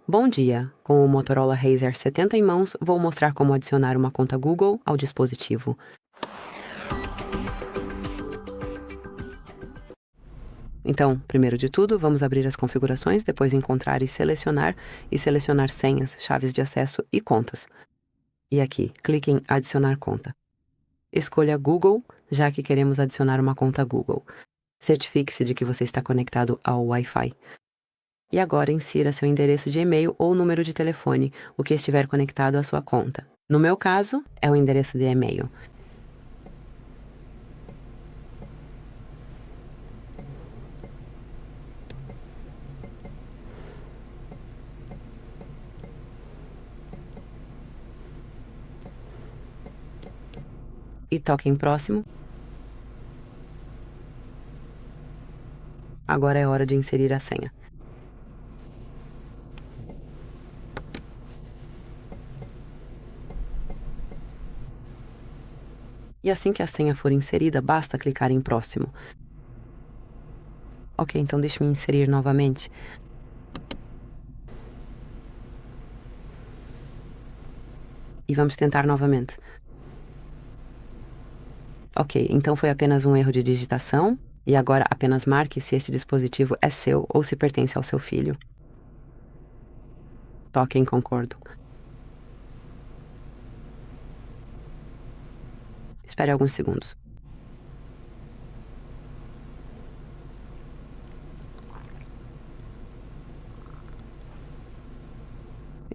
Bom dia! Com o Motorola Razr 70 em mãos, vou mostrar como adicionar uma conta Google ao dispositivo. Então, primeiro de tudo, vamos abrir as configurações, depois encontrar e selecionar senhas, chaves de acesso e contas. E aqui, clique em Adicionar conta. Escolha Google, já que queremos adicionar uma conta Google. Certifique-se de que você está conectado ao Wi-Fi. E agora insira seu endereço de e-mail ou número de telefone, o que estiver conectado à sua conta. No meu caso, é o endereço de e-mail. E toque em próximo. Agora é hora de inserir a senha. E assim que a senha for inserida, basta clicar em próximo. Ok, então deixe-me inserir novamente. E vamos tentar novamente. Ok, então foi apenas um erro de digitação. E agora apenas marque se este dispositivo é seu ou se pertence ao seu filho. Toque em concordo. Espere alguns segundos.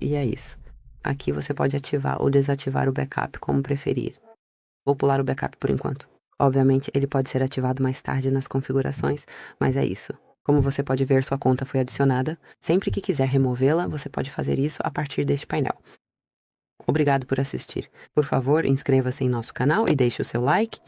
E é isso. Aqui você pode ativar ou desativar o backup, como preferir. Vou pular o backup por enquanto. Obviamente, ele pode ser ativado mais tarde nas configurações, mas é isso. Como você pode ver, sua conta foi adicionada. Sempre que quiser removê-la, você pode fazer isso a partir deste painel. Obrigado por assistir. Por favor, inscreva-se em nosso canal e deixe o seu like.